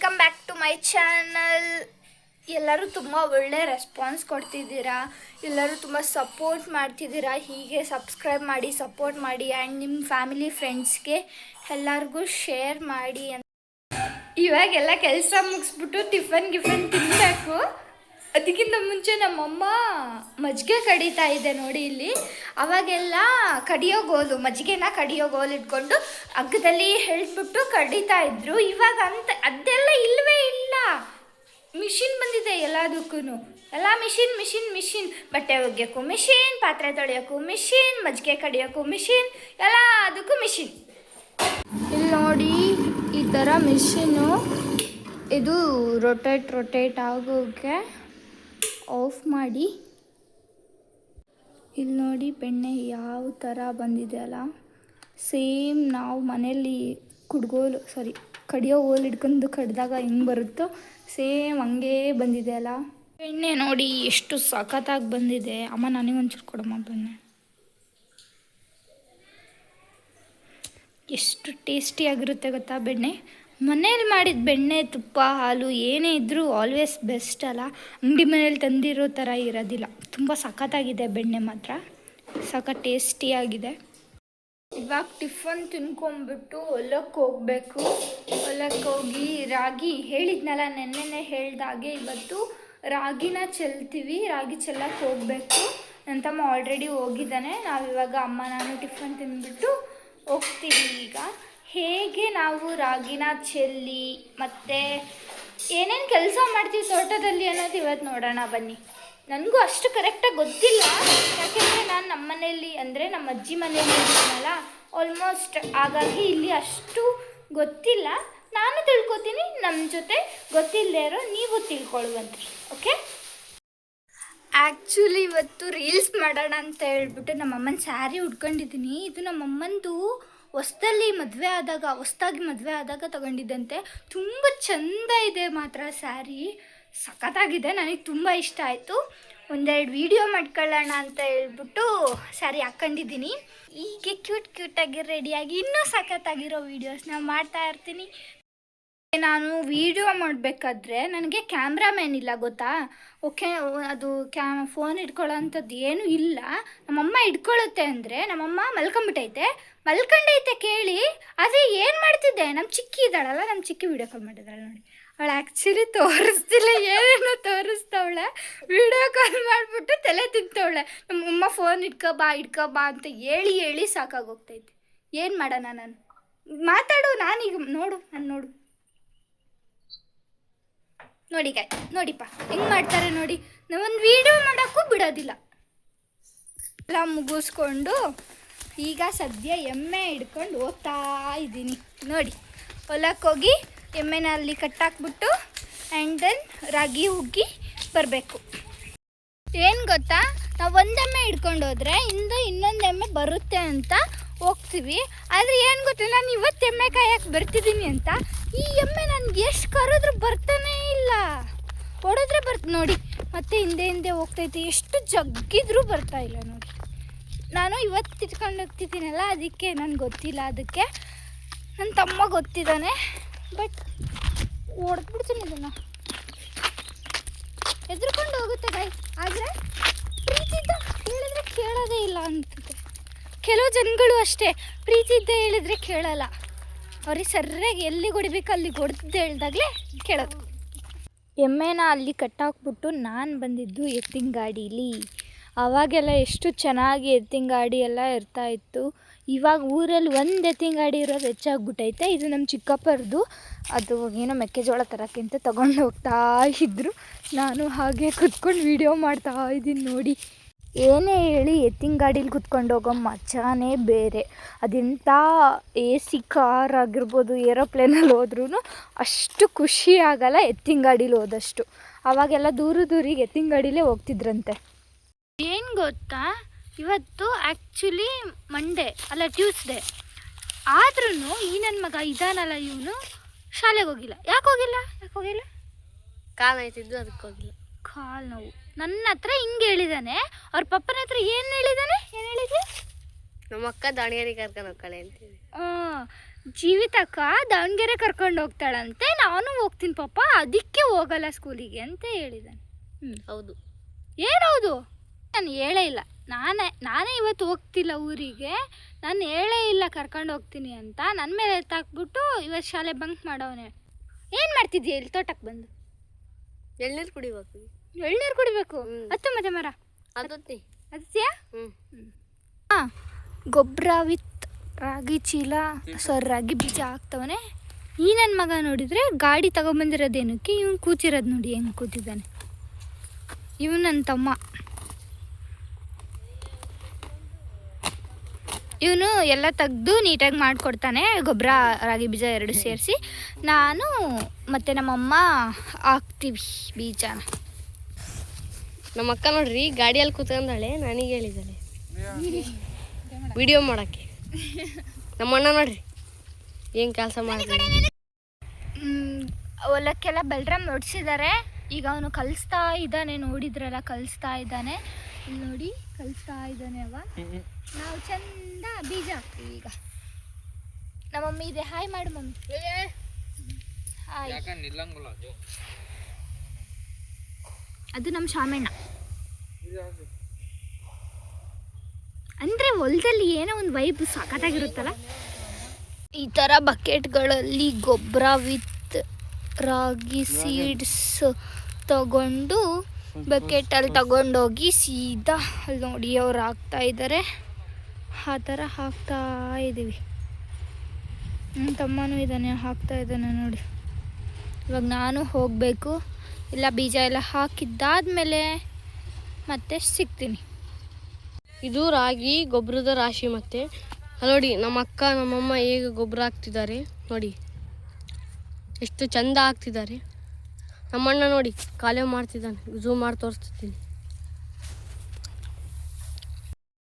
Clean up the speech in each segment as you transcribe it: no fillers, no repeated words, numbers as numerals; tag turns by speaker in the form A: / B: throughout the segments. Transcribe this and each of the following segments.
A: Welcome back to my channel. ಎಲ್ಲರೂ ತುಂಬ ಒಳ್ಳೆ ರೆಸ್ಪಾನ್ಸ್ ಕೊಡ್ತಿದ್ದೀರಾ, ಎಲ್ಲರೂ ತುಂಬ ಸಪೋರ್ಟ್ ಮಾಡ್ತಿದ್ದೀರಾ. ಹೀಗೆ ಸಬ್ಸ್ಕ್ರೈಬ್ ಮಾಡಿ, ಸಪೋರ್ಟ್ ಮಾಡಿ ಆ್ಯಂಡ್ ನಿಮ್ಮ ಫ್ಯಾಮಿಲಿ ಫ್ರೆಂಡ್ಸ್ಗೆ ಎಲ್ಲರಿಗೂ ಶೇರ್ ಮಾಡಿ. ಇವಾಗೆಲ್ಲ ಕೆಲಸ ಮುಗಿಸ್ಬಿಟ್ಟು ಟಿಫನ್ ತಿನ್ನಬೇಕು. ಅದಕ್ಕಿಂತ ಮುಂಚೆ ನಮ್ಮಮ್ಮ ಮಜ್ಜಿಗೆ ಕಡಿತಾ ಇದೆ ನೋಡಿ ಇಲ್ಲಿ. ಅವಾಗೆಲ್ಲ ಮಜ್ಜಿಗೆನ ಕಡಿಯೋ ಗೋಲ್ ಇಟ್ಕೊಂಡು ಹಗ್ಗದಲ್ಲಿ ಎಳ್ಬಿಟ್ಟು ಕಡಿತಾ ಇದ್ರು. ಇವಾಗ ಅದೆಲ್ಲ ಇಲ್ಲವೇ ಇಲ್ಲ. ಮಿಷಿನ್ ಬಂದಿದೆ ಎಲ್ಲದಕ್ಕೂ. ಎಲ್ಲ ಮಿಷಿನ್. ಬಟ್ಟೆ ಒಗೆಯೋಕ್ಕೂ ಮಿಷಿನ್, ಪಾತ್ರೆ ತೊಳೆಯೋಕ್ಕೂ ಮಿಷಿನ್, ಮಜ್ಜಿಗೆ ಕಡಿಯೋಕ್ಕೂ ಮಿಷಿನ್, ಎಲ್ಲ ಅದಕ್ಕೂ ಮಿಷಿನ್. ಇಲ್ಲಿ ನೋಡಿ ಈ ಥರ ಮಿಷಿನ್ನು, ಇದು ರೊಟೇಟ್ ಆಗೋಕ್ಕೆ ಆಫ್ ಮಾಡಿ. ಇಲ್ಲಿ ನೋಡಿ ಬೆಣ್ಣೆ ಯಾವ ಥರ ಬಂದಿದೆ ಅಲ್ಲ. ಸೇಮ್ ನಾವು ಮನೆಯಲ್ಲಿ ಕಡಿಯೋ ಓಲ್ ಹಿಡ್ಕೊಂಡು ಕಡ್ದಾಗ ಹೆಂಗೆ ಬರುತ್ತೋ ಸೇಮ್ ಹಂಗೇ ಬಂದಿದೆ ಅಲ್ಲ. ಬೆಣ್ಣೆ ನೋಡಿ ಎಷ್ಟು ಸಖತ್ತಾಗಿ ಬಂದಿದೆ. ಅಮ್ಮ ನನಗೊಂಚೂರು ಕೊಡಮ್ಮ ಬೆಣ್ಣೆ. ಎಷ್ಟು ಟೇಸ್ಟಿಯಾಗಿರುತ್ತೆ ಗೊತ್ತಾ ಬೆಣ್ಣೆ. ಮನೇಲಿ ಮಾಡಿದ ಬೆಣ್ಣೆ, ತುಪ್ಪ, ಹಾಲು ಏನೇ ಇದ್ದರೂ ಆಲ್ವೇಸ್ ಬೆಸ್ಟ್ ಅಲ್ಲ. ಅಂಗಡಿ ಮನೇಲಿ ತಂದಿರೋ ಥರ ಇರೋದಿಲ್ಲ. ತುಂಬ ಸಖತ್ತಾಗಿದೆ ಬೆಣ್ಣೆ ಮಾತ್ರ, ಸಖತ್ ಟೇಸ್ಟಿಯಾಗಿದೆ. ಇವಾಗ ಟಿಫನ್ ತಿನ್ಕೊಂಬಿಟ್ಟು ಹೊಲಕ್ಕೆ ಹೋಗಬೇಕು. ಹೊಲಕ್ಕೆ ಹೋಗಿ ರಾಗಿ ಹೇಳಿದ್ನಲ್ಲ, ನೆನ್ನೆನೇ ಹೇಳ್ದಾಗೆ ಇವತ್ತು ರಾಗಿನ ಚೆಲ್ತೀವಿ. ರಾಗಿ ಚೆಲ್ಲಕ್ಕೆ ಹೋಗಬೇಕು. ನನ್ನ ತಮ್ಮ ಆಲ್ರೆಡಿ ಹೋಗಿದ್ದಾನೆ. ನಾವಿವಾಗ ಅಮ್ಮ ನಾನು ಟಿಫನ್ ತಿಂದ್ಬಿಟ್ಟು ಹೋಗ್ತೀವಿ. ಈಗ ಹೇಗೆ ನಾವು ರಾಗಿನ ಚೆಲ್ಲಿ ಮತ್ತು ಏನೇನು ಕೆಲಸ ಮಾಡ್ತೀವಿ ತೋಟದಲ್ಲಿ ಅನ್ನೋದು ಇವತ್ತು ನೋಡೋಣ ಬನ್ನಿ. ನನಗೂ ಅಷ್ಟು ಕರೆಕ್ಟಾಗಿ ಗೊತ್ತಿಲ್ಲ, ಯಾಕೆಂದರೆ ನಾನು ನಮ್ಮ ಮನೆಯಲ್ಲಿ ಅಂದರೆ ನಮ್ಮ ಅಜ್ಜಿ ಮನೆಯಲ್ಲಿ ಇದ್ದೀನಲ್ಲ ಆಲ್ಮೋಸ್ಟ್. ಹಾಗಾಗಿ ಇಲ್ಲಿ ಅಷ್ಟು ಗೊತ್ತಿಲ್ಲ. ನಾನು ತಿಳ್ಕೊತೀನಿ, ನಮ್ಮ ಜೊತೆ ಗೊತ್ತಿಲ್ಲದೆ ಇರೋ ನೀವು ತಿಳ್ಕೊಳ್ಳುವಂತ್ರಿ. ಓಕೆ. ಆ್ಯಕ್ಚುಲಿ ಇವತ್ತು ರೀಲ್ಸ್ ಮಾಡೋಣ ಅಂತ ಹೇಳ್ಬಿಟ್ಟು ನಮ್ಮಮ್ಮನ ಸ್ಯಾರಿ ಉಟ್ಕೊಂಡಿದ್ದೀನಿ. ಇದು ನಮ್ಮಮ್ಮಂದು ಹೊಸ್ದಾಗಿ ಮದುವೆ ಆದಾಗ ತಗೊಂಡಿದ್ದಂತೆ. ತುಂಬ ಚೆಂದ ಇದೆ ಮಾತ್ರ ಸ್ಯಾರಿ, ಸಖತ್ತಾಗಿದೆ. ನನಗೆ ತುಂಬ ಇಷ್ಟ ಆಯಿತು. ಒಂದೆರಡು ವಿಡಿಯೋ ಮಾಡ್ಕೊಳ್ಳೋಣ ಅಂತ ಹೇಳ್ಬಿಟ್ಟು ಸ್ಯಾರಿ ಹಾಕ್ಕೊಂಡಿದ್ದೀನಿ. ಹೀಗೆ ಕ್ಯೂಟಾಗಿ ರೆಡಿಯಾಗಿ ಇನ್ನೂ ಸಖತ್ತಾಗಿರೋ ವೀಡಿಯೋಸ್ನ ಮಾಡ್ತಾ ಇರ್ತೀನಿ. ನಾನು ವಿಡಿಯೋ ಮಾಡಬೇಕಾದ್ರೆ ನನಗೆ ಕ್ಯಾಮ್ರಾಮ್ಯಾನ್ ಇಲ್ಲ ಗೊತ್ತಾ. ಓಕೆ, ಅದು ಫೋನ್ ಇಟ್ಕೊಳ್ಳೋ ಅಂಥದ್ದು ಏನೂ ಇಲ್ಲ. ನಮ್ಮಮ್ಮ ಇಟ್ಕೊಳ್ಳುತ್ತೆ ಅಂದರೆ, ನಮ್ಮಮ್ಮ ಮಲ್ಕೊಂಡೈತೆ ಕೇಳಿ. ಆದರೆ ಏನು ಮಾಡ್ತಿದ್ದೆ, ನಮ್ಮ ಚಿಕ್ಕಿ ಇದ್ದಾಳಲ್ಲ, ನಮ್ಮ ಚಿಕ್ಕಿ ವಿಡಿಯೋ ಕಾಲ್ ಮಾಡಿದ್ದಾಳೆ ನೋಡಿ. ಅವಳು ಆ್ಯಕ್ಚುಲಿ ತೋರಿಸ್ತಿಲ್ಲ, ಏನೇನೋ ತೋರಿಸ್ತವಳೆ. ವಿಡಿಯೋ ಕಾಲ್ ಮಾಡಿಬಿಟ್ಟು ತಲೆ ತಿಂತವಳೆ. ನಮ್ಮಮ್ಮ ಫೋನ್ ಇಟ್ಕೊ ಬಾ ಅಂತ ಹೇಳಿ ಸಾಕಾಗೋಗ್ತೈತೆ. ಏನು ಮಾಡೋಣ, ನಾನು ಮಾತಾಡು. ನಾನೀಗ ನೋಡು ನೋಡಿಪ್ಪ ಹೆಂಗೆ ಮಾಡ್ತಾರೆ ನೋಡಿ. ನಾವೊಂದು ವಿಡಿಯೋ ಮಾಡೋಕ್ಕೂ ಬಿಡೋದಿಲ್ಲ. ಎಲ್ಲ ಮುಗಿಸ್ಕೊಂಡು ಈಗ ಸದ್ಯ ಎಮ್ಮೆ ಹಿಡ್ಕೊಂಡು ಹೋಗ್ತಾ ಇದ್ದೀನಿ ನೋಡಿ. ಹೊಲಕ್ಕೆ ಹೋಗಿ ಎಮ್ಮೆನ ಅಲ್ಲಿ ಕಟ್ಟಾಕ್ಬಿಟ್ಟು ಆ್ಯಂಡ್ ದೆನ್ ರಾಗಿ ಹುಗ್ಗಿ ಬರಬೇಕು. ಏನು ಗೊತ್ತಾ, ನಾವು ಒಂದೆಮ್ಮೆ ಹಿಡ್ಕೊಂಡು ಹೋದರೆ ಇನ್ನೊಂದು ಎಮ್ಮೆ ಬರುತ್ತೆ ಅಂತ ಹೋಗ್ತೀವಿ. ಆದರೆ ಏನು ಗೊತ್ತಿಲ್ಲ, ನಾನು ಇವತ್ತು ಎಮ್ಮೆ ಕಾಯಕ್ಕೆ ಬರ್ತಿದ್ದೀನಿ ಅಂತ. ಈ ಎಮ್ಮೆ ನನಗೆ ಎಷ್ಟು ಕರೆದ್ರೂ ಬರ್ತಾನೇ ಇಲ್ಲ. ಹೊಡೆದ್ರೆ ನೋಡಿ, ಮತ್ತೆ ಹಿಂದೆ ಹೋಗ್ತೈತೆ. ಎಷ್ಟು ಜಗ್ಗಿದ್ರೂ ಬರ್ತಾ ಇಲ್ಲ ನೋಡಿ. ನಾನು ಇವತ್ತು ಇಟ್ಕೊಂಡು ಹೋಗ್ತಿದ್ದೀನಲ್ಲ, ಅದಕ್ಕೆ ನನಗೆ ಗೊತ್ತಿಲ್ಲ. ಅದಕ್ಕೆ ನನ್ನ ತಮ್ಮ ಗೊತ್ತಿದ್ದಾನೆ, ಬಟ್ ಹೊಡೆದ್ಬಿಡ್ತೀನಿ ಇದನ್ನು. ಎದ್ರುಕೊಂಡು ಹೋಗುತ್ತೆ ಗಾಯ್. ಆದರೆ ಪ್ರೀತಿಯಿಂದ ಹೇಳಿದ್ರೆ ಕೇಳೋದೇ ಇಲ್ಲ ಅಂತಿದೆ. ಕೆಲವು ಜನಗಳು ಅಷ್ಟೇ, ಪ್ರೀತಿಯಿಂದ ಹೇಳಿದ್ರೆ ಕೇಳಲ್ಲ. ಅವ್ರಿಗೆ ಸರಿಯಾಗಿ ಎಲ್ಲಿಗೆ ಹೊಡಿಬೇಕು ಅಲ್ಲಿಗೆ ಹೊಡೆದು ಹೇಳ್ದಾಗಲೇ ಕೇಳೋದು. ಎಮ್ಮೆನ ಅಲ್ಲಿ ಕಟ್ಟಾಕ್ಬಿಟ್ಟು ನಾನು ಬಂದಿದ್ದು ಎತ್ತಿನ ಗಾಡೀಲಿ. ಆವಾಗೆಲ್ಲ ಎಷ್ಟು ಚೆನ್ನಾಗಿ ಎತ್ತಿನ ಗಾಡಿ ಎಲ್ಲ ಇರ್ತಾಯಿತ್ತು. ಇವಾಗ ಊರಲ್ಲಿ ಒಂದು ಎತ್ತಿನ ಗಾಡಿ ಇರೋದು ಹೆಚ್ಚಾಗ್ಬಿಟ್ಟೈತೆ. ಇದು ನಮ್ಮ ಚಿಕ್ಕಪ್ಪರದು. ಅದು ಏನೋ ಮೆಕ್ಕೆಜೋಳ ತರೋಕ್ಕೆ ಅಂತ ತಗೊಂಡು ಹೋಗ್ತಾ ಇದ್ದರು. ನಾನು ಹಾಗೆ ಕುತ್ಕೊಂಡು ವೀಡಿಯೋ ಮಾಡ್ತಾ ಇದ್ದೀನಿ ನೋಡಿ. ಏನೇ ಹೇಳಿ ಎತ್ತಿನ ಗಾಡೀಲಿ ಕುತ್ಕೊಂಡು ಹೋಗೋ ಮಜಾನೇ ಬೇರೆ. ಅದೆಂಥ AC ಕಾರ್ ಆಗಿರ್ಬೋದು, ಏರೋಪ್ಲೇನಲ್ಲಿ ಹೋದ್ರೂ ಅಷ್ಟು ಖುಷಿ ಆಗಲ್ಲ ಎತ್ತಿನ ಗಾಡೀಲಿ ಹೋದಷ್ಟು. ಆವಾಗೆಲ್ಲ ದೂರಿಗೆ ಎತ್ತಿನ ಗಾಡೀಲೇ ಹೋಗ್ತಿದ್ರಂತೆ. ಏನು ಗೊತ್ತಾ, ಇವತ್ತು ಆ್ಯಕ್ಚುಲಿ ಮಂಡೇ ಅಲ್ಲ ಟ್ಯೂಸ್ಡೇ. ಆದ್ರೂ ಈ ನನ್ನ ಮಗ ಇದಾನಲ್ಲ, ಇವನು ಶಾಲೆಗೆ ಹೋಗಿಲ್ಲ. ಯಾಕೆ ಹೋಗಿಲ್ಲ?
B: ಕಾಲು ನೋಯ್ತಿದ್ದು, ಅದಕ್ಕೆ ಹೋಗಿಲ್ಲ.
A: ಕಾಲು ನೋವು. ನನ್ನ ಹತ್ರ ಹಿಂಗೆ ಹೇಳಿದ್ದಾನೆ. ಅವ್ರ ಪಪ್ಪನ ಹತ್ರ ಏನು ಹೇಳಿದ್ವಿ?
B: ನಮ್ಮ ಅಕ್ಕ ದಾವಣಗೆರೆ ಕರ್ಕೊಂಡು ಹೋಗ್ತಾಳೆ ಅಂತೀವಿ.
A: ಜೀವಿತಕ್ಕ ದಾವಣಗೆರೆ ಕರ್ಕೊಂಡು ಹೋಗ್ತಾಳಂತೆ, ನಾನು ಹೋಗ್ತೀನಿ ಪಾಪ, ಅದಕ್ಕೆ ಹೋಗಲ್ಲ ಸ್ಕೂಲಿಗೆ ಅಂತ ಹೇಳಿದ್ದಾನೆ.
B: ಹೌದು.
A: ಏನೌದು? ನಾನು ಹೇಳೇ ಇಲ್ಲ. ನಾನೇ ಇವತ್ತು ಹೋಗ್ತಿಲ್ಲ ಊರಿಗೆ, ನಾನು ಹೇಳೇ ಇಲ್ಲ ಕರ್ಕೊಂಡು ಹೋಗ್ತೀನಿ ಅಂತ. ನನ್ನ ಮೇಲೆ ಎತ್ತಾಕ್ಬಿಟ್ಟು ಇವತ್ತು ಶಾಲೆ ಬಂಕ್ ಮಾಡವನೆ. ಏನು ಮಾಡ್ತಿದ್ದೀಯ ಇಲ್ಲಿ ತೋಟಕ್ಕೆ ಬಂದು?
B: ಎಳ್ನೀರು ಕುಡಿಬೇಕು.
A: ಎಳ್ನೀರು ಕುಡಿಬೇಕು? ಹತ್ತು ಮತ್ತೆ ಮರ ಅದತ್ತೀಯಾ? ಹಾಂ, ಗೊಬ್ಬರ ವಿತ್ ರಾಗಿ ಚೀಲ, ರಾಗಿ ಬೀಜ ಹಾಕ್ತವನೆ. ಈ ನನ್ನ ಮಗ ನೋಡಿದರೆ ಗಾಡಿ ತಗೊಂಬಂದಿರೋದೇನಕ್ಕೆ, ಇವನು ಕೂತಿರೋದು ನೋಡಿ ಹೆಂಗೆ ಕೂತಿದ್ದಾನೆ. ಇವನು ನನ್ನ ತಮ್ಮ. ಇವನು ಎಲ್ಲ ತೆಗ್ದು ನೀಟಾಗಿ ಮಾಡಿಕೊಡ್ತಾನೆ, ಗೊಬ್ಬರ ರಾಗಿ ಬೀಜ ಎರಡು ಸೇರಿಸಿ. ನಾನು ಮತ್ತು ನಮ್ಮಮ್ಮ ಹಾಕ್ತೀವಿ ಬೀಜನ.
B: ನಮ್ಮ ಅಕ್ಕ ನೋಡ್ರಿ ಗಾಡಿಯಲ್ಲಿ ಕೂತ್ಕೊಂಡಾಳೆ, ನನಗೆ ಹೇಳಿದ್ದಾಳೆ ವಿಡಿಯೋ ಮಾಡೋಕ್ಕೆ. ನಮ್ಮ ಅಣ್ಣ ನೋಡ್ರಿ ಏನು ಕೆಲಸ ಮಾಡ್ತಾನೆ.
A: ಹೊಲಕ್ಕೆಲ್ಲ ಬಲರಾಮ್ ಹೊಡ್ಸಿದ್ದಾರೆ. ಈಗ ಅವನು ಕಲಿಸ್ತಾ ಇದ್ದಾನೆ, ನೋಡಿದ್ರಲ್ಲ ಕಲಿಸ್ತಾ ಇದ್ದಾನೆ. ಇಲ್ಲಿ ನೋಡಿ ಕಲಿಸ್ತಾ ಇದ್ದಾನೆ ಅವ. ನಾವು ಚಂದ ಬೀಜ ಹಾಕ್ತೀವಿ ಈಗ. ನಮ್ಮ ಮಮ್ಮಿ ಇದೆ, ಹಾಯ್ ಮಾಡು ಮಮ್ಮಿ. ಹಾಯ್. ಅದು ನಮ್ಮ ಶಾಮಣ್ಣ. ಅಂದರೆ ಹೊಲದಲ್ಲಿ ಏನೋ ಒಂದು ವೈಬ್ ಸಖತ್ತಾಗಿರುತ್ತಲ್ಲ. ಈ ಥರ ಬಕೆಟ್ಗಳಲ್ಲಿ ಗೊಬ್ಬರ ವಿತ್ ರಾಗಿ ಸೀಡ್ಸ್ ತಗೊಂಡು ಬಕೆಟಲ್ಲಿ ತಗೊಂಡೋಗಿ ಸೀದಾ ಅಲ್ಲಿ ನೋಡಿ ಅವ್ರು ಹಾಕ್ತಾ ಇದ್ದಾರೆ. ಆ ಥರ ಹಾಕ್ತಾ ಇದ್ದೀವಿ. ನನ್ನ ತಮ್ಮನೂ ಇದ್ದಾನೆ, ಹಾಕ್ತಾ ಇದ್ದಾನೆ ನೋಡಿ. ಇವಾಗ ನಾನು ಹೋಗಬೇಕು. ಇಲ್ಲ ಬೀಜ ಎಲ್ಲ ಹಾಕಿದ್ದಾದ್ಮೇಲೆ ಮತ್ತೆ ಸಿಗ್ತೀನಿ.
B: ಇದು ರಾಗಿ ಗೊಬ್ಬರದ ರಾಶಿ. ಮತ್ತೆ ನೋಡಿ ನಮ್ಮ ಅಕ್ಕ ನಮ್ಮಮ್ಮ ಹೇಗೆ ಗೊಬ್ಬರ ಹಾಕ್ತಿದ್ದಾರೆ ನೋಡಿ, ಎಷ್ಟು ಚಂದ ಹಾಕ್ತಿದ್ದಾರೆ. ನಮ್ಮಣ್ಣ ನೋಡಿ ಕಾಲೇ ಮಾಡ್ತಿದ್ದಾನೆ, ಝೂಮ್ ಮಾಡಿ ತೋರಿಸ್ತಿದ್ದೀನಿ.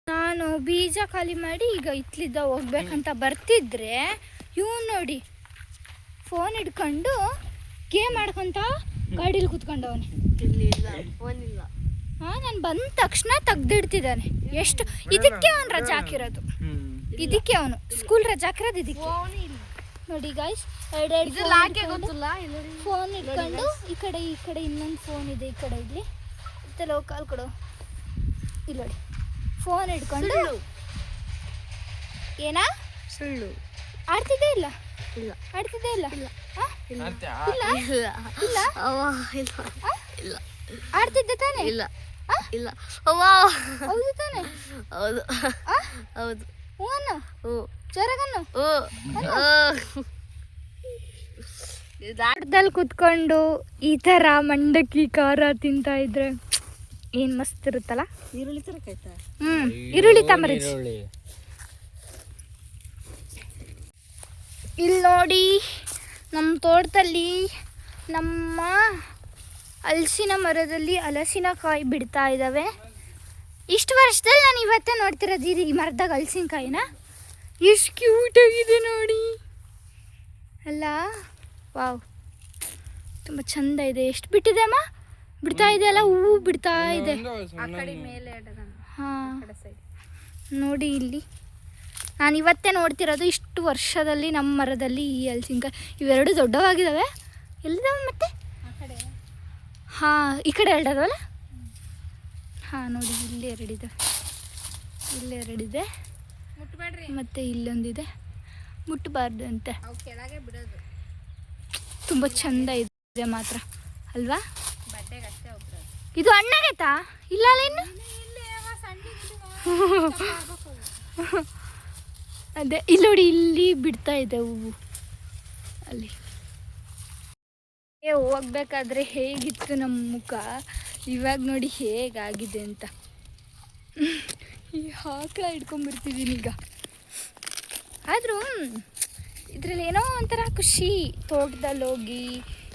A: ನಾನು ಬೀಜ ಖಾಲಿ ಮಾಡಿ ಈಗ ಇತ್ಲಿದ್ದ ಹೋಗ್ಬೇಕಂತ ಬರ್ತಿದ್ರೆ ಇವನು ನೋಡಿ ಫೋನ್ ಹಿಡ್ಕೊಂಡು ಗೇಮ್ ಆಡ್ಕೊಂತ ಗಾಡೀಲಿ ಕೂತ್ಕೊಂಡವನೆ. ಹಾಂ, ನಾನು ಬಂದ ತಕ್ಷಣ ತೆಗ್ದಿಡ್ತಿದ್ದಾನೆ. ಎಷ್ಟು ಇದಕ್ಕೆ ಅವನು ರಜಾ ಹಾಕಿರೋದು, ಇದಕ್ಕೆ ಅವನು ಸ್ಕೂಲ್ ರಜಾ ಹಾಕಿರೋದು ಇದಕ್ಕೆ ನೋಡಿ ಗಾಯ್ಸ್. ಫೋನ್ ಇಟ್ಕೊಂಡು ಈ ಕಡೆ ಇನ್ನೊಂದು ಫೋನ್ ಇದೆ, ಈ ಕಡೆ ಇಲ್ಲಿ ಲೋಕಲ್ ಕೊಡು. ಇಲ್ಲಿ ನೋಡಿ ಫೋನ್ ಇಟ್ಕೊಂಡು ಏನಾ
B: ಸುಳ್ಳು
A: ಆಡ್ತಿದ್ದೆ ಇಲ್ಲ?
B: ಇಲ್ಲ
A: ಆಡ್ತಿದ್ದೆ ಇಲ್ಲ?
B: ಇಲ್ಲ ಇಲ್ಲ
A: ಆಡ್ತಿದ್ದೆ ತಾನೆ?
B: ಇಲ್ಲ ಇಲ್ಲ.
A: ಹೌದು ತಾನೆ?
B: ಹೌದು ಹೌದು.
A: ಹ್ಞೂ ಅನ್ನು
B: ಹ್ಞೂ
A: ಜೋರಾಗನ್ನು.
B: ದಾಟದಲ್ಲಿ
A: ಕುತ್ಕೊಂಡು ಈ ಥರ ಮಂಡಕ್ಕಿ ಖಾರ ತಿಂತಾ ಇದ್ರೆ ಏನು ಮಸ್ತ್ ಇರುತ್ತಲ್ಲ.
B: ಈರುಳ್ಳಿ ತರಕಾಯ್ತಾ?
A: ಈರುಳ್ಳಿ ತಾಂಬರಿ. ಇಲ್ಲಿ ನೋಡಿ ನಮ್ಮ ತೋಟದಲ್ಲಿ ನಮ್ಮ ಹಲಸಿನ ಮರದಲ್ಲಿ ಹಲಸಿನಕಾಯಿ ಬಿಡ್ತಾ ಇದ್ದಾವೆ. ಇಷ್ಟು ವರ್ಷದಲ್ಲಿ ನಾನು ಇವತ್ತೇ ನೋಡ್ತಿರೋದು ಈ ಮರದಾಗ ಹಲಸಿನಕಾಯಿನ. ಎಷ್ಟು ಕ್ಯೂಟಾಗಿದೆ ನೋಡಿ ಅಲ್ಲ. ವಾವ್, ತುಂಬ ಚಂದ ಇದೆ. ಎಷ್ಟು ಬಿಟ್ಟಿದೆ ಅಮ್ಮ? ಬಿಡ್ತಾ ಇದೆ ಅಲ್ಲ, ಹೂವು ಬಿಡ್ತಾ ಇದೆ. ಹಾಂ ನೋಡಿ ಇಲ್ಲಿ ನಾನು ಇವತ್ತೇ ನೋಡ್ತಿರೋದು. ಇಷ್ಟು ವರ್ಷದಲ್ಲಿ ನಮ್ಮ ಮರದಲ್ಲಿ ಈ ಹಲಸಿನಕಾಯಿ ಇವೆರಡು ದೊಡ್ಡವಾಗಿದ್ದಾವೆ. ಎಲ್ಲಿದ್ದಾವೆ ಮತ್ತೆ? ಹಾಂ, ಈ ಕಡೆ ಎರಡದವಲ್ಲ. ಹಾಂ ನೋಡಿ, ಇಲ್ಲಿ ಎರಡಿದೆ, ಇಲ್ಲಿ ಎರಡಿದೆ, ಮತ್ತು ಇಲ್ಲೊಂದಿದೆ. ಮುಟ್ಟಬಾರ್ದು ಅಂತೆ. ತುಂಬ ಚಂದ ಇದೆ ಮಾತ್ರ ಅಲ್ವಾ? ಇದು ಹಣ್ಣಾಗೈತಾ? ಇಲ್ಲ ಅಲ್ಲ ಇನ್ನು. ಅದೇ ಇಲ್ಲಿ ನೋಡಿ, ಇಲ್ಲಿ ಬಿಡ್ತಾ ಇದೆ ಹೂವು ಅಲ್ಲಿ. ಹೋಗ್ಬೇಕಾದ್ರೆ ಹೇಗಿತ್ತು ನಮ್ಮ ಮುಖ, ಇವಾಗ ನೋಡಿ ಹೇಗಾಗಿದೆ ಅಂತ. ಈ ಆಕಳ ಹಿಡ್ಕೊಂಡ್ಬಿಡ್ತಿದ್ದೀನಿ ಈಗ. ಆದರೂ ಇದರಲ್ಲಿ ಏನೋ ಒಂಥರ ಖುಷಿ. ತೋಟದಲ್ಲಿ ಹೋಗಿ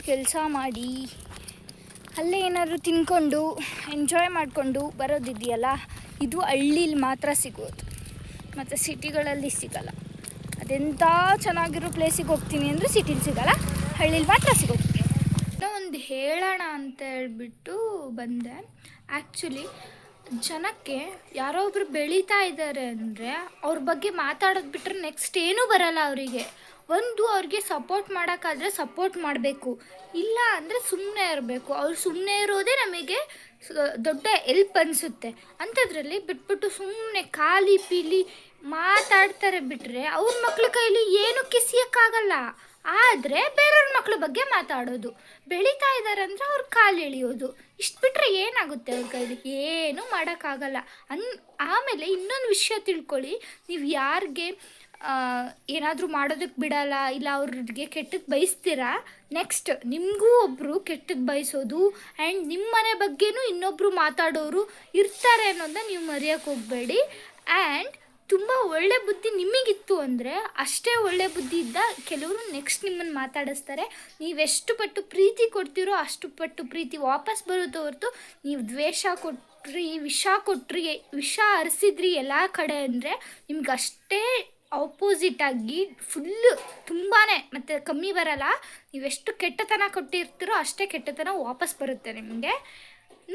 A: ಕೆಲಸ ಮಾಡಿ ಅಲ್ಲೇ ಏನಾದರೂ ತಿನ್ಕೊಂಡು ಎಂಜಾಯ್ ಮಾಡಿಕೊಂಡು ಬರೋದಿದೆಯಲ್ಲ, ಇದು ಹಳ್ಳೀಲಿ ಮಾತ್ರ ಸಿಗೋದು, ಮತ್ತು ಸಿಟಿಗಳಲ್ಲಿ ಸಿಗಲ್ಲ. ಅದೆಂಥ ಚೆನ್ನಾಗಿರೋ ಪ್ಲೇಸಿಗೆ ಹೋಗ್ತೀನಿ ಅಂದರೆ ಸಿಟಿಲಿ ಸಿಗಲ್ಲ, ಹಳ್ಳೀಲಿ ಮಾತ್ರ ಸಿಗೋದು. ಇನ್ನೂ ಒಂದು ಹೇಳೋಣ ಅಂತ ಹೇಳ್ಬಿಟ್ಟು ಬಂದೆ. ಆ್ಯಕ್ಚುಲಿ ಜನಕ್ಕೆ ಯಾರೋ ಒಬ್ರು ಬೆಳೀತಾ ಇದ್ದಾರೆ ಅಂದರೆ ಅವ್ರ ಬಗ್ಗೆ ಮಾತಾಡೋದು ಬಿಟ್ಟರೆ ನೆಕ್ಸ್ಟ್ ಏನೂ ಬರಲ್ಲ ಅವರಿಗೆ. ಅವ್ರಿಗೆ ಸಪೋರ್ಟ್ ಮಾಡೋಕ್ಕಾದ್ರೆ ಸಪೋರ್ಟ್ ಮಾಡಬೇಕು, ಇಲ್ಲ ಅಂದರೆ ಸುಮ್ಮನೆ ಇರಬೇಕು. ಅವ್ರು ಸುಮ್ಮನೆ ಇರೋದೇ ನಮಗೆ ದೊಡ್ಡ ಎಲ್ಪ್ ಅನಿಸುತ್ತೆ. ಅಂಥದ್ರಲ್ಲಿ ಬಿಟ್ಬಿಟ್ಟು ಸುಮ್ಮನೆ ಖಾಲಿ ಪೀಲಿ ಮಾತಾಡ್ತಾರೆ ಬಿಟ್ಟರೆ ಅವ್ರ ಮಕ್ಳ ಕೈಲಿ ಏನೂ ಕಿಸಿಯೋಕ್ಕಾಗಲ್ಲ. ಆದರೆ ಬೇರೆಯವ್ರ ಮಕ್ಳ ಬಗ್ಗೆ ಮಾತಾಡೋದು, ಬೆಳೀತಾ ಇದ್ದಾರೆ ಅಂದರೆ ಅವ್ರ ಕಾಲು ಎಳೆಯೋದು, ಇಷ್ಟು ಬಿಟ್ಟರೆ ಏನಾಗುತ್ತೆ ಅವ್ರ ಕೈಲಿ? ಏನೂ ಮಾಡೋಕ್ಕಾಗಲ್ಲ. ಆಮೇಲೆ ಇನ್ನೊಂದು ವಿಷಯ ತಿಳ್ಕೊಳ್ಳಿ, ನೀವು ಯಾರಿಗೆ ಏನಾದರೂ ಮಾಡೋದಕ್ಕೆ ಬಿಡಲ್ಲ, ಇಲ್ಲ ಅವ್ರಿಗೆ ಕೆಟ್ಟದ್ದು ಬಯಸ್ತೀರಾ, ನೆಕ್ಸ್ಟ್ ನಿಮಗೂ ಒಬ್ಬರು ಕೆಟ್ಟದ್ದು ಬಯಸೋದು ಆ್ಯಂಡ್ ನಿಮ್ಮ ಮನೆ ಬಗ್ಗೆನೂ ಇನ್ನೊಬ್ಬರು ಮಾತಾಡೋರು ಇರ್ತಾರೆ ಅನ್ನೋದನ್ನ ನೀವು ಮರೆಯೋಕ್ಕೆ ಹೋಗಬೇಡಿ. ಆ್ಯಂಡ್ ತುಂಬ ಒಳ್ಳೆ ಬುದ್ಧಿ ನಿಮಗಿತ್ತು ಅಂದರೆ ಅಷ್ಟೇ ಒಳ್ಳೆ ಬುದ್ಧಿ ಇದ್ದ ಕೆಲವರು ನೆಕ್ಸ್ಟ್ ನಿಮ್ಮನ್ನು ಮಾತಾಡಿಸ್ತಾರೆ. ನೀವೆಷ್ಟು ಪಟ್ಟು ಪ್ರೀತಿ ಕೊಡ್ತೀರೋ ಅಷ್ಟು ಪಟ್ಟು ಪ್ರೀತಿ ವಾಪಸ್ ಬರುತ್ತೋ ಹೊರತು, ನೀವು ದ್ವೇಷ ಕೊಟ್ರಿ, ವಿಷ ಹರಿಸಿದ್ರಿ ಎಲ್ಲ ಕಡೆ ಅಂದರೆ ನಿಮ್ಗೆ ಅಷ್ಟೇ ಆಪೋಸಿಟಾಗಿ ಫುಲ್ಲು ತುಂಬಾ ಮತ್ತು ಕಮ್ಮಿ ಬರಲ್ಲ. ನೀವೆಷ್ಟು ಕೆಟ್ಟತನ ಕೊಟ್ಟಿರ್ತೀರೋ ಅಷ್ಟೇ ಕೆಟ್ಟತನ ವಾಪಸ್ ಬರುತ್ತೆ ನಿಮಗೆ.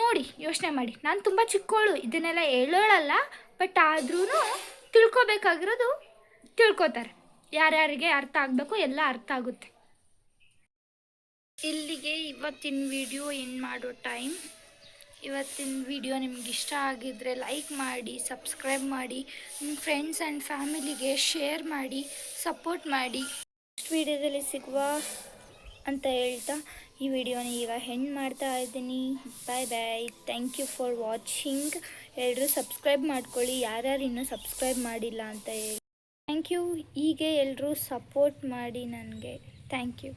A: ನೋಡಿ, ಯೋಚನೆ ಮಾಡಿ. ನಾನು ತುಂಬ ಚಿಕ್ಕವಳು, ಇದನ್ನೆಲ್ಲ ಹೇಳೋಳಲ್ಲ, ಬಟ್ ಆದ್ರೂ ತಿಳ್ಕೊಬೇಕಾಗಿರೋದು ತಿಳ್ಕೊತಾರೆ. ಯಾರ್ಯಾರಿಗೆ ಅರ್ಥ ಆಗಬೇಕು ಎಲ್ಲ ಅರ್ಥ ಆಗುತ್ತೆ. ಇಲ್ಲಿಗೆ ಇವತ್ತಿನ ವಿಡಿಯೋ ಎಂಡ್ ಮಾಡೋ ಟೈಮ್. ಇವತ್ತಿನ ವಿಡಿಯೋ ನಿಮ್ಗೆ ಇಷ್ಟ ಆಗಿದ್ದರೆ ಲೈಕ್ ಮಾಡಿ, ಸಬ್ಸ್ಕ್ರೈಬ್ ಮಾಡಿ, ನಿಮ್ಮ ಫ್ರೆಂಡ್ಸ್ ಆ್ಯಂಡ್ ಫ್ಯಾಮಿಲಿಗೆ ಶೇರ್ ಮಾಡಿ, ಸಪೋರ್ಟ್ ಮಾಡಿ. ನೆಕ್ಸ್ಟ್ ವಿಡಿಯೋದಲ್ಲಿ ಸಿಗುವ ಅಂತ ಹೇಳ್ತಾ ಈ ವಿಡಿಯೋನ ಈಗ ಎಂಡ್ ಮಾಡ್ತಾ ಇದ್ದೀನಿ. Bye bye. Thank you for watching. ಎಲ್ಲರೂ ಸಬ್ಸ್ಕ್ರೈಬ್ ಮಾಡ್ಕೊಳ್ಳಿ, ಯಾರ್ಯಾರು ಇನ್ನೂ ಸಬ್ಸ್ಕ್ರೈಬ್ ಮಾಡಿಲ್ಲ ಅಂತ ಹೇಳಿ. Thank you. ಹೀಗೆ ಎಲ್ಲರೂ ಸಪೋರ್ಟ್ ಮಾಡಿ ನನಗೆ. Thank you.